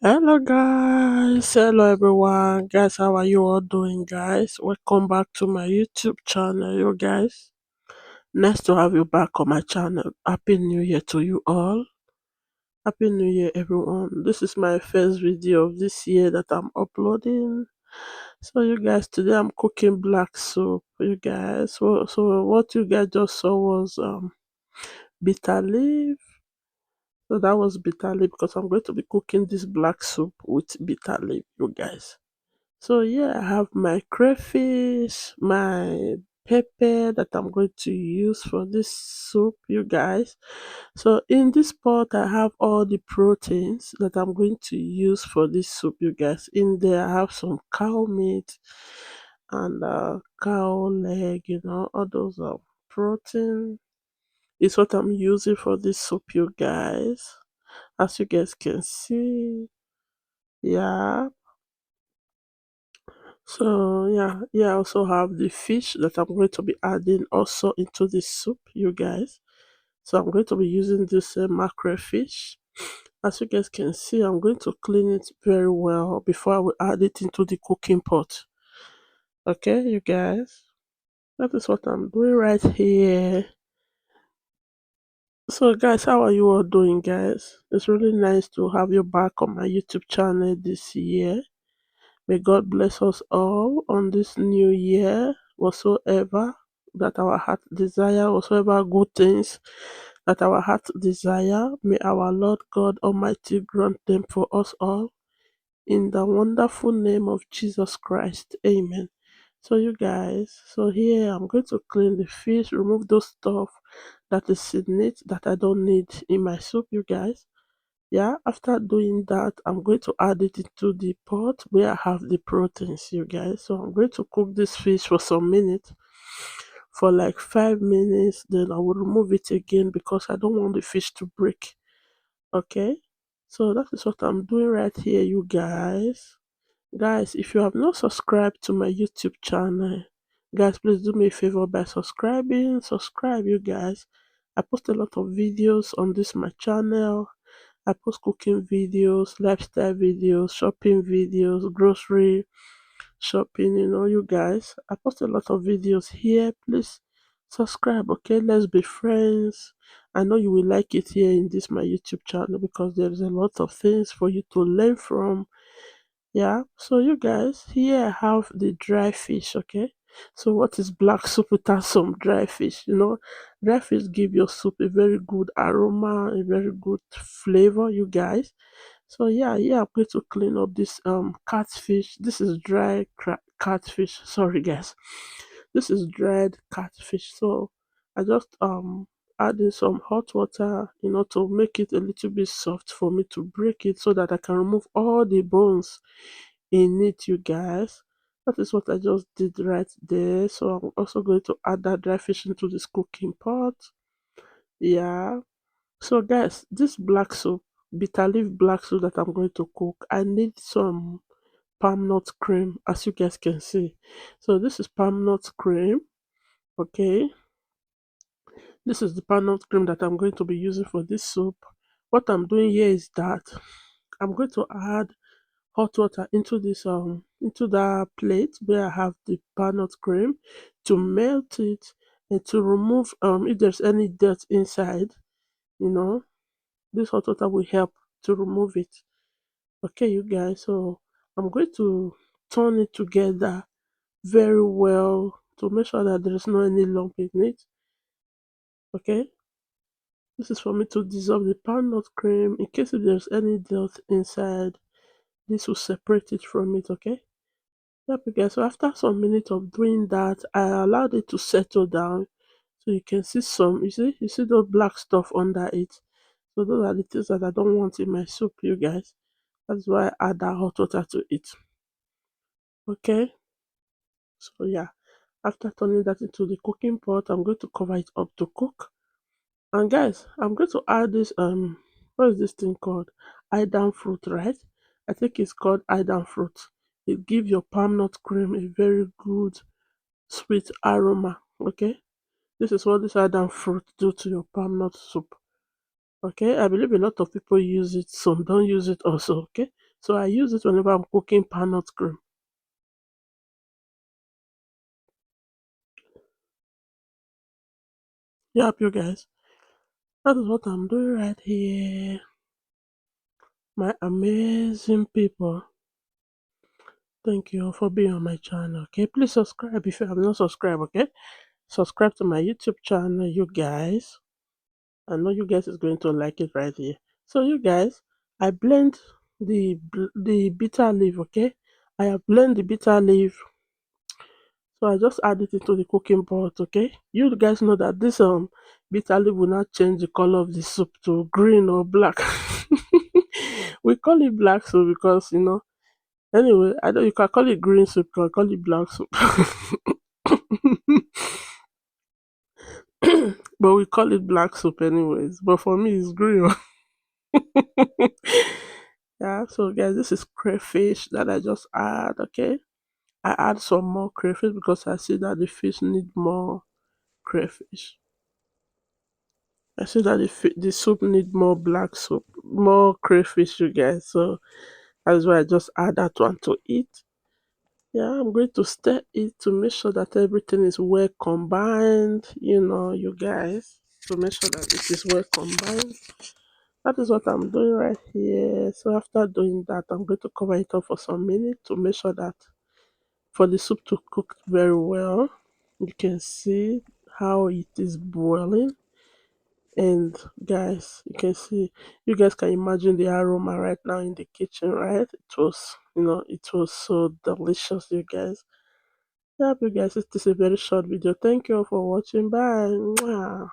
Hello guys, hello everyone. Guys, how are you all doing, guys? Welcome back to my YouTube channel, you guys. Nice to have you back on my channel. Happy New Year to you all. Happy New Year, everyone. This is my first video of this year that I'm uploading. So you guys, today I'm cooking black soup, you guys. So what you guys just saw was bitter leaf. So that was bitter leaf because I'm going to be cooking this black soup with bitter leaf, you guys. So yeah, I have my crayfish, my pepper that I'm going to use for this soup, you guys. So in this pot, I have all the proteins that I'm going to use for this soup, you guys. In there, I have some cow meat and cow leg, all those protein is what I'm using for this soup, you guys. As you guys can see, yeah. So I also have the fish that I'm going to be adding also into this soup, you guys. So I'm going to be using this mackerel fish. As you guys can see, I'm going to clean it very well before I will add it into the cooking pot. Okay, you guys. That is what I'm doing right here. So guys, how are you all doing, guys? It's really nice to have you back on my YouTube channel this year. May God bless us all on this new year, whatsoever that our heart desire, whatsoever good things that our heart desire. May our Lord God Almighty grant them for us all. In the wonderful name of Jesus Christ. Amen. So you guys, so here I'm going to clean the fish, remove those stuff that is in it that I don't need in my soup, you guys. Yeah, after doing that, I'm going to add it into the pot where I have the proteins, you guys. So I'm going to cook this fish for some minutes, for like 5 minutes. Then I will remove it again because I don't want the fish to break. Okay, so that is what I'm doing right here, you guys. Guys, if you have not subscribed to my YouTube channel, guys, please do me a favor by subscribing. Subscribe, you guys. I post a lot of videos on this my channel. I post cooking videos, lifestyle videos, shopping videos, grocery shopping, you guys. I post a lot of videos here. Please subscribe, okay? Let's be friends. I know you will like it here in this my YouTube channel because there is a lot of things for you to learn from. Yeah, so you guys, here I have the dry fish, okay? So what is black soup without some dry fish? Dry fish give your soup a very good aroma, a very good flavor, you guys. So yeah, I'm going to clean up this catfish. This is dry catfish. Sorry guys. This is dried catfish. So I just adding some hot water, to make it a little bit soft for me to break it so that I can remove all the bones in it, you guys. That is what I just did right there. So I'm also going to add that dry fish into this cooking pot. Yeah. So guys, this black soup, bitter leaf black soup that I'm going to cook, I need some palm nut cream, as you guys can see. So this is palm nut cream. Okay, this is the palm nut cream that I'm going to be using for this soup. What I'm doing here is that I'm going to add hot water into this into that plate where I have the palm nut cream to melt it and to remove if there's any dirt inside, you know this hot water will help to remove it. Okay, you guys, so I'm going to turn it together very well to make sure that there is no any lump in it. Okay, this is for me to dissolve the palm nut cream in case if there's any dirt inside. This will separate it from it. Okay. Yep, you guys. So after some minutes of doing that, I allowed it to settle down. So you can see you see those black stuff under it. So those are the things that I don't want in my soup, you guys. That's why I add that hot water to it. Okay. So yeah, after turning that into the cooking pot, I'm going to cover it up to cook. And guys, I'm going to add this what is this thing called? Idan fruit, right? I think it's called Idan fruit. It gives your palm nut cream a very good sweet aroma. Okay, this is what this Idan fruit do to your palm nut soup. Okay, I believe a lot of people use it, some don't use it also. Okay, So I use it whenever I'm cooking peanut cream. Yep, you guys. That is what I'm doing right here. My amazing people. Thank you for being on my channel. Okay, please subscribe if you have not subscribed. Okay, subscribe to my YouTube channel, you guys. I know you guys is going to like it right here. So you guys, I blend the bitter leaf. Okay, I have blend the bitter leaf. So I just add it into the cooking pot. Okay, you guys know that this bitter leaf will not change the color of the soup to green or black. We call it black soup because anyway, I know you can call it green soup, you can call it black soup. But we call it black soup anyways. But for me it's green. Yeah, so guys, this is crayfish that I just add. Okay, I add some more crayfish because I see that the fish need more crayfish. I see that the soup need more black soup, more crayfish, you guys. So that's why I just add that one to it. Yeah, I'm going to stir it to make sure that everything is well combined, you guys, to make sure that it is well combined. That is what I'm doing right here. So after doing that, I'm going to cover it up for some minutes to make sure that for the soup to cook very well. You can see how it is boiling. And guys, you guys can imagine the aroma right now in the kitchen, right? It was so delicious, you guys. Yeah, you guys, it is a very short video. Thank you all for watching. Bye. Mwah.